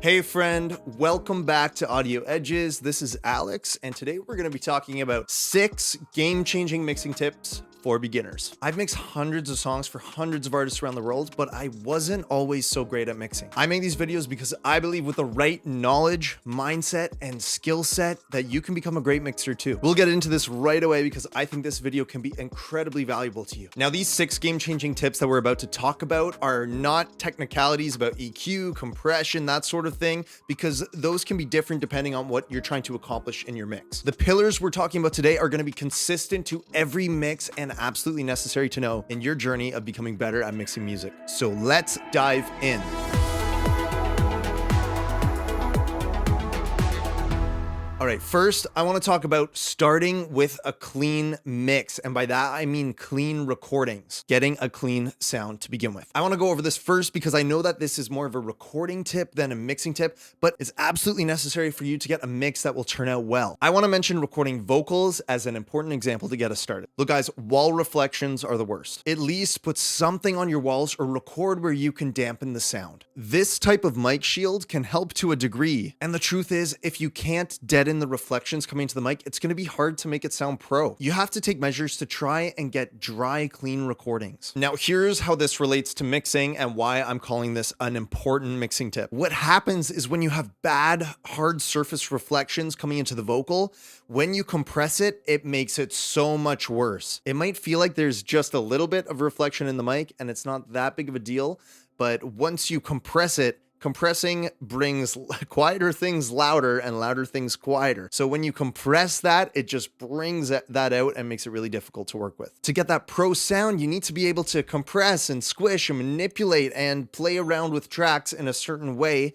Hey friend, welcome back to Audio Edges. This is Alex, and today we're going to be talking about 6 game-changing mixing tips for beginners. I've mixed hundreds of songs for hundreds of artists around the world, but I wasn't always so great at mixing. I make these videos because I believe with the right knowledge, mindset, and skill set that you can become a great mixer too. We'll get into this right away because I think this video can be incredibly valuable to you. Now, these 6 game-changing tips that we're about to talk about are not technicalities about EQ, compression, that sort of thing, because those can be different depending on what you're trying to accomplish in your mix. The pillars we're talking about today are going to be consistent to every mix and absolutely necessary to know in your journey of becoming better at mixing music. So let's dive in. All right, first, I want to talk about starting with a clean mix. And by that, I mean clean recordings, getting a clean sound to begin with. I want to go over this first because I know that this is more of a recording tip than a mixing tip, but it's absolutely necessary for you to get a mix that will turn out well. I want to mention recording vocals as an important example to get us started. Look, guys, wall reflections are the worst. At least put something on your walls or record where you can dampen the sound. This type of mic shield can help to a degree. And the truth is, if you can't deaden the reflections coming to the mic, it's going to be hard to make it sound pro. You have to take measures to try and get dry, clean recordings. Now, here's how this relates to mixing and why I'm calling this an important mixing tip. What happens is when you have bad, hard surface reflections coming into the vocal, when you compress it, it makes it so much worse. It might feel like there's just a little bit of reflection in the mic and it's not that big of a deal, but once you compress it, compressing brings quieter things louder and louder things quieter. So when you compress that, it just brings that out and makes it really difficult to work with. To get that pro sound, you need to be able to compress and squish and manipulate and play around with tracks in a certain way.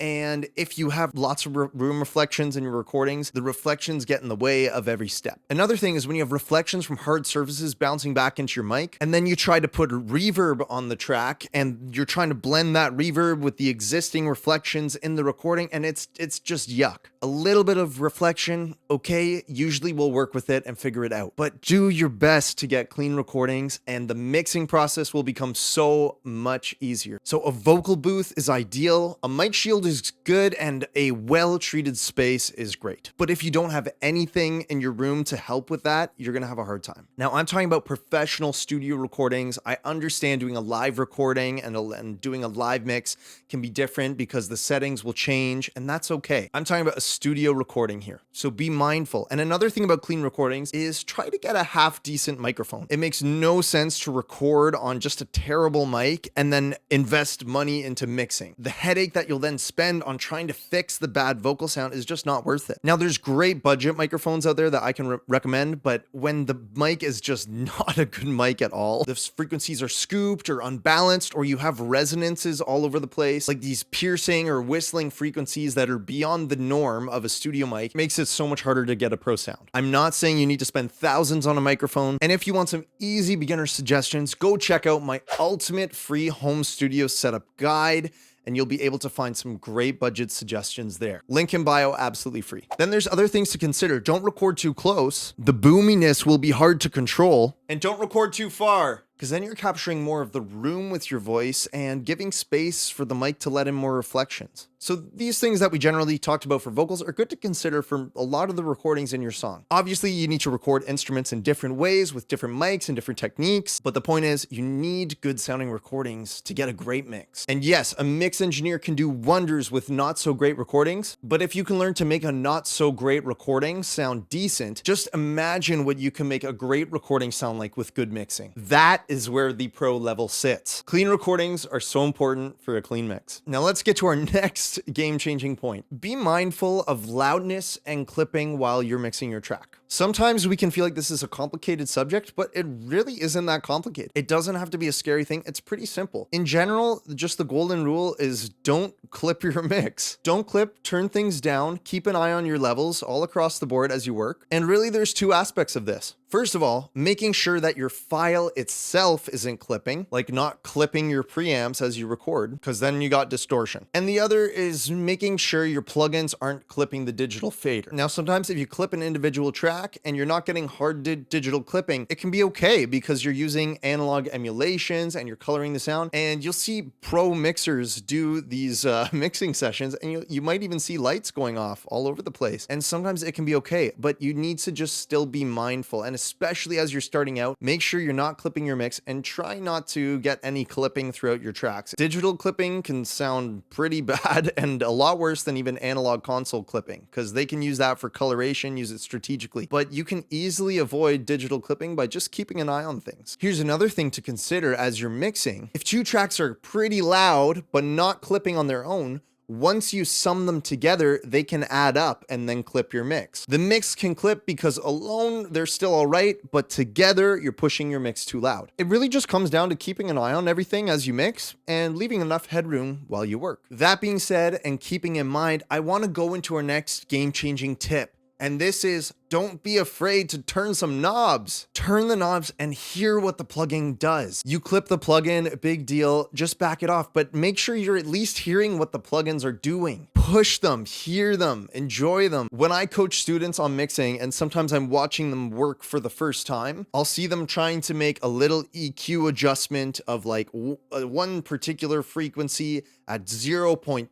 And if you have lots of room reflections in your recordings, the reflections get in the way of every step. Another thing is when you have reflections from hard surfaces bouncing back into your mic, and then you try to put reverb on the track, and you're trying to blend that reverb with the existing reflections in the recording, and it's just yuck. A little bit of reflection, okay, usually we'll work with it and figure it out. But do your best to get clean recordings, and the mixing process will become so much easier. So a vocal booth is ideal, a mic shield is good, and a well-treated space is great. But if you don't have anything in your room to help with that, you're gonna have a hard time. Now, I'm talking about professional studio recordings. I understand doing a live recording and doing a live mix can be different because the settings will change, and that's okay. I'm talking about a studio recording here, so be mindful. And another thing about clean recordings is try to get a half-decent microphone. It makes no sense to record on just a terrible mic and then invest money into mixing. The headache that you'll then spend on trying to fix the bad vocal sound is just not worth it. Now, there's great budget microphones out there that I can recommend, but when the mic is just not a good mic at all, the frequencies are scooped or unbalanced, or you have resonances all over the place, like these piercing or whistling frequencies that are beyond the norm of a studio mic, makes it so much harder to get a pro sound. I'm not saying you need to spend thousands on a microphone, and if you want some easy beginner suggestions, go check out my ultimate free home studio setup guide, and you'll be able to find some great budget suggestions there. Link in bio, absolutely free. Then there's other things to consider. Don't record too close. The boominess will be hard to control. And don't record too far, because then you're capturing more of the room with your voice and giving space for the mic to let in more reflections. So these things that we generally talked about for vocals are good to consider for a lot of the recordings in your song. Obviously, you need to record instruments in different ways with different mics and different techniques, but the point is you need good sounding recordings to get a great mix. And yes, a mix engineer can do wonders with not so great recordings, but if you can learn to make a not so great recording sound decent, just imagine what you can make a great recording sound like with good mixing. That is where the pro level sits. Clean recordings are so important for a clean mix. Now let's get to our next game-changing point. Be mindful of loudness and clipping while you're mixing your track. Sometimes we can feel like this is a complicated subject, but it really isn't that complicated. It doesn't have to be a scary thing. It's pretty simple. In general, just the golden rule is don't clip your mix. Don't clip, turn things down, keep an eye on your levels all across the board as you work. And really, there's 2 aspects of this. First of all, making sure that your file itself isn't clipping, like not clipping your preamps as you record, because then you got distortion. And the other is making sure your plugins aren't clipping the digital fader. Now, sometimes if you clip an individual track, track and you're not getting hard digital clipping, it can be okay because you're using analog emulations and you're coloring the sound. And you'll see pro mixers do these mixing sessions, and you might even see lights going off all over the place. And sometimes it can be okay, but you need to just still be mindful. And especially as you're starting out, make sure you're not clipping your mix and try not to get any clipping throughout your tracks. Digital clipping can sound pretty bad and a lot worse than even analog console clipping, because they can use that for coloration, use it strategically. But you can easily avoid digital clipping by just keeping an eye on things. Here's another thing to consider as you're mixing. If two tracks are pretty loud but not clipping on their own, once you sum them together, they can add up and then clip your mix. The mix can clip because alone they're still all right, but together you're pushing your mix too loud. It really just comes down to keeping an eye on everything as you mix and leaving enough headroom while you work. That being said, and keeping in mind, I want to go into our next game-changing tip. And this is, don't be afraid to turn some knobs. Turn the knobs and hear what the plugin does. You clip the plugin, big deal, just back it off, but make sure you're at least hearing what the plugins are doing. Push them, hear them, enjoy them. When I coach students on mixing, and sometimes I'm watching them work for the first time, I'll see them trying to make a little EQ adjustment of like one particular frequency at 0.25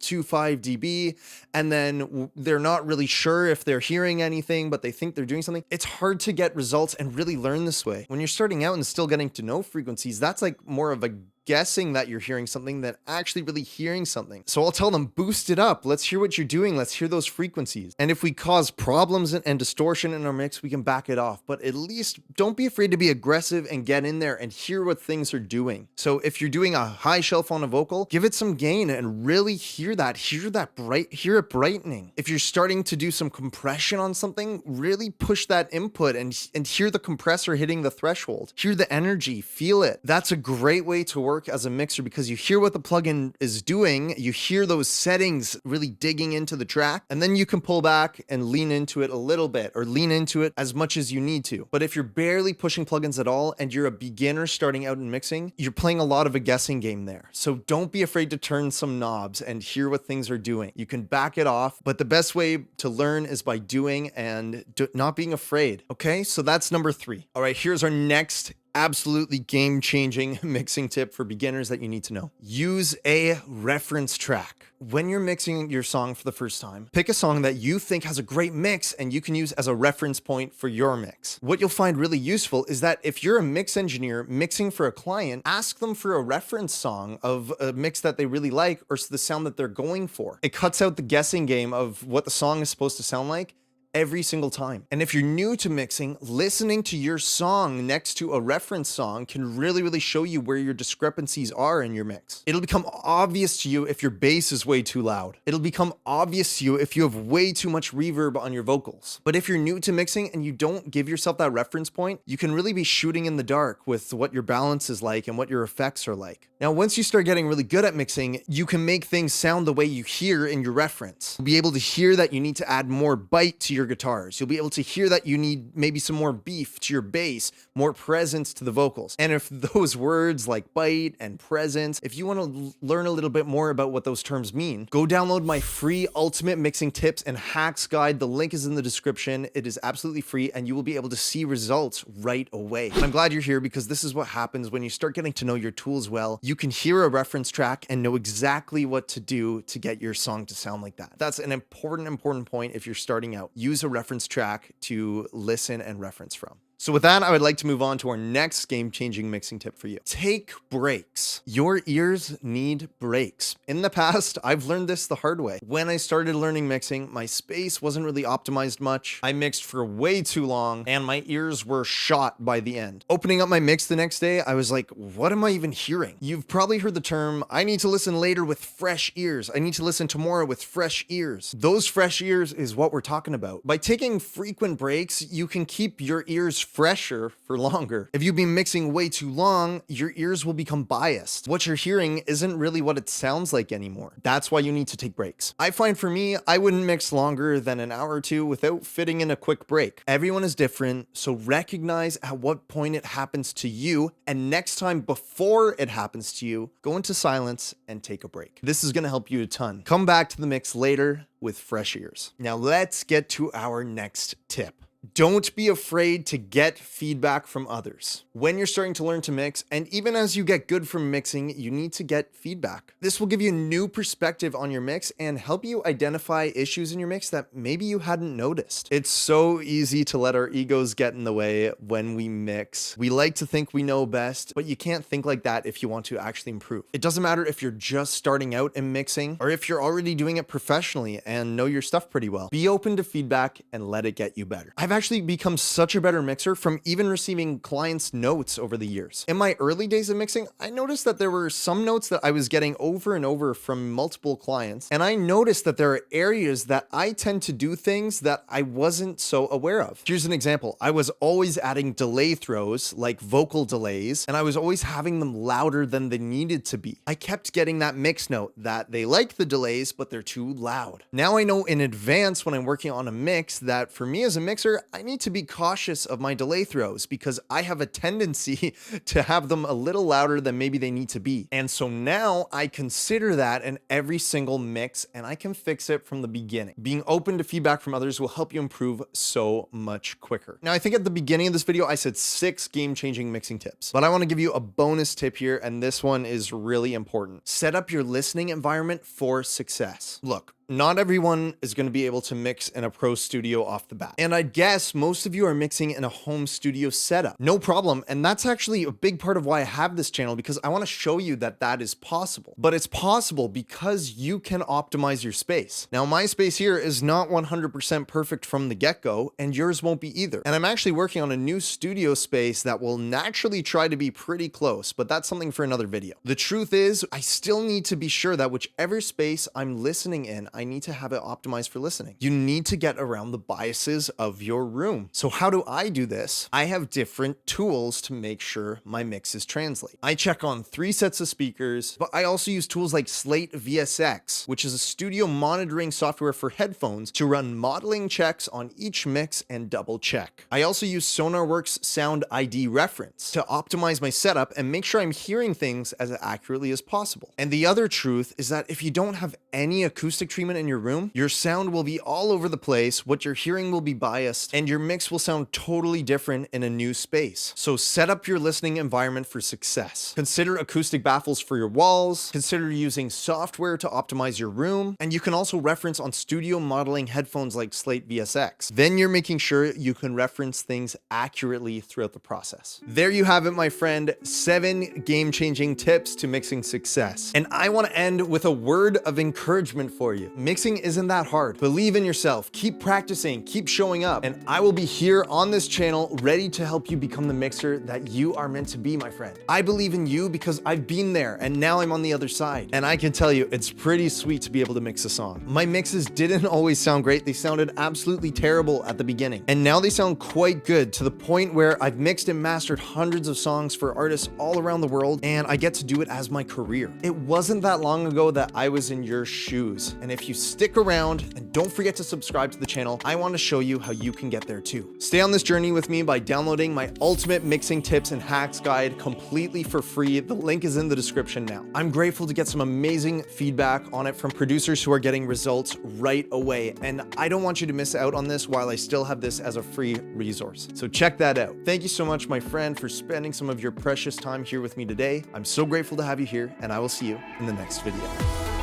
dB, and then they're not really sure if they're hearing anything, but they think they're doing something. It's hard to get results and really learn this way. When you're starting out and still getting to know frequencies, that's like more of a guessing that you're hearing something than actually really hearing something. So I'll tell them, boost it up. Let's hear what you're doing. Let's hear those frequencies. And if we cause problems and distortion in our mix, we can back it off. But at least don't be afraid to be aggressive and get in there and hear what things are doing. So if you're doing a high shelf on a vocal, give it some gain and really hear it brightening. If you're starting to do some compression on something, really push that input and hear the compressor hitting the threshold. Hear the energy, feel it. That's a great way to work as a mixer, because you hear what the plugin is doing, you hear those settings really digging into the track, and then you can pull back and lean into it a little bit, or lean into it as much as you need to. But if you're barely pushing plugins at all and you're a beginner starting out in mixing, you're playing a lot of a guessing game there. So don't be afraid to turn some knobs and hear what things are doing. You can back it off, but the best way to learn is by doing and not being afraid. Okay, so that's number 3. All right, here's our next absolutely game-changing mixing tip for beginners that you need to know. Use a reference track. When you're mixing your song for the first time, pick a song that you think has a great mix and you can use as a reference point for your mix. What you'll find really useful is that if you're a mix engineer mixing for a client, ask them for a reference song of a mix that they really like or the sound that they're going for. It cuts out the guessing game of what the song is supposed to sound like every single time. And if you're new to mixing, listening to your song next to a reference song can really show you where your discrepancies are in your mix. It'll become obvious to you if your bass is way too loud. It'll become obvious to you if you have way too much reverb on your vocals. But if you're new to mixing and you don't give yourself that reference point, you can really be shooting in the dark with what your balance is like and what your effects are like. Now, once you start getting really good at mixing, you can make things sound the way you hear in your reference. You'll be able to hear that you need to add more bite to your guitars. You'll be able to hear that you need maybe some more beef to your bass, more presence to the vocals. And if those words like bite and presence, if you want to learn a little bit more about what those terms mean, go download my free ultimate mixing tips and hacks guide. The link is in the description. It is absolutely free and you will be able to see results right away. And I'm glad you're here because this is what happens when you start getting to know your tools well. You can hear a reference track and know exactly what to do to get your song to sound like that. That's an important point if you're starting out. Use a reference track to listen and reference from. So with that, I would like to move on to our next game-changing mixing tip for you. Take breaks. Your ears need breaks. In the past, I've learned this the hard way. When I started learning mixing, my space wasn't really optimized much. I mixed for way too long, and my ears were shot by the end. Opening up my mix the next day, I was like, what am I even hearing? You've probably heard the term, I need to listen later with fresh ears. I need to listen tomorrow with fresh ears. Those fresh ears is what we're talking about. By taking frequent breaks, you can keep your ears fresher for longer. If you've been mixing way too long, your ears will become biased. What you're hearing isn't really what it sounds like anymore. That's why you need to take breaks. I find for me, I wouldn't mix longer than an hour or two without fitting in a quick break. Everyone is different, so recognize at what point it happens to you, and next time before it happens to you, go into silence and take a break. This is gonna help you a ton. Come back to the mix later with fresh ears. Now let's get to our next tip. Don't be afraid to get feedback from others. When you're starting to learn to mix, and even as you get good from mixing, you need to get feedback. This will give you a new perspective on your mix and help you identify issues in your mix that maybe you hadn't noticed. It's so easy to let our egos get in the way when we mix. We like to think we know best, but you can't think like that if you want to actually improve. It doesn't matter if you're just starting out in mixing or if you're already doing it professionally and know your stuff pretty well. Be open to feedback and let it get you better. I've actually become such a better mixer from even receiving clients' notes over the years. In my early days of mixing, I noticed that there were some notes that I was getting over and over from multiple clients, and I noticed that there are areas that I tend to do things that I wasn't so aware of. Here's an example. I was always adding delay throws, like vocal delays, and I was always having them louder than they needed to be. I kept getting that mix note that they like the delays, but they're too loud. Now I know in advance when I'm working on a mix that for me as a mixer, I need to be cautious of my delay throws because I have a tendency to have them a little louder than maybe they need to be. And so now I consider that in every single mix and I can fix it from the beginning. Being open to feedback from others will help you improve so much quicker. Now, I think at the beginning of this video, I said 6 game-changing mixing tips, but I want to give you a bonus tip here, and this one is really important. Set up your listening environment for success. Look, not everyone is going to be able to mix in a pro studio off the bat. And I guess most of you are mixing in a home studio setup. No problem. And that's actually a big part of why I have this channel, because I want to show you that that is possible. But it's possible because you can optimize your space. Now, my space here is not 100% perfect from the get-go, and yours won't be either. And I'm actually working on a new studio space that will naturally try to be pretty close, but that's something for another video. The truth is, I still need to be sure that whichever space I'm listening in, I need to have it optimized for listening. You need to get around the biases of your room. So how do I do this? I have different tools to make sure my mixes translate. I check on 3 sets of speakers, but I also use tools like Slate VSX, which is a studio monitoring software for headphones to run modeling checks on each mix and double check. I also use SonarWorks Sound ID reference to optimize my setup and make sure I'm hearing things as accurately as possible. And the other truth is that if you don't have any acoustic treatment in your room, your sound will be all over the place, what you're hearing will be biased, and your mix will sound totally different in a new space. So set up your listening environment for success. Consider acoustic baffles for your walls, consider using software to optimize your room, and you can also reference on studio modeling headphones like Slate VSX. Then you're making sure you can reference things accurately throughout the process. There you have it, my friend, 7 game-changing tips to mixing success. And I want to end with a word of encouragement for you. Mixing isn't that hard. Believe in yourself, keep practicing, keep showing up, and I will be here on this channel ready to help you become the mixer that you are meant to be, my friend. I believe in you because I've been there and now I'm on the other side. And I can tell you, it's pretty sweet to be able to mix a song. My mixes didn't always sound great. They sounded absolutely terrible at the beginning. And now they sound quite good, to the point where I've mixed and mastered hundreds of songs for artists all around the world, and I get to do it as my career. It wasn't that long ago that I was in your shoes. And if you stick around and don't forget to subscribe to the channel, I want to show you how you can get there too. Stay on this journey with me by downloading my ultimate mixing tips and hacks guide completely for free. The link is in the description now. I'm grateful to get some amazing feedback on it from producers who are getting results right away. And I don't want you to miss out on this while I still have this as a free resource. So check that out. Thank you so much, my friend, for spending some of your precious time here with me today. I'm so grateful to have you here, and I will see you in the next video.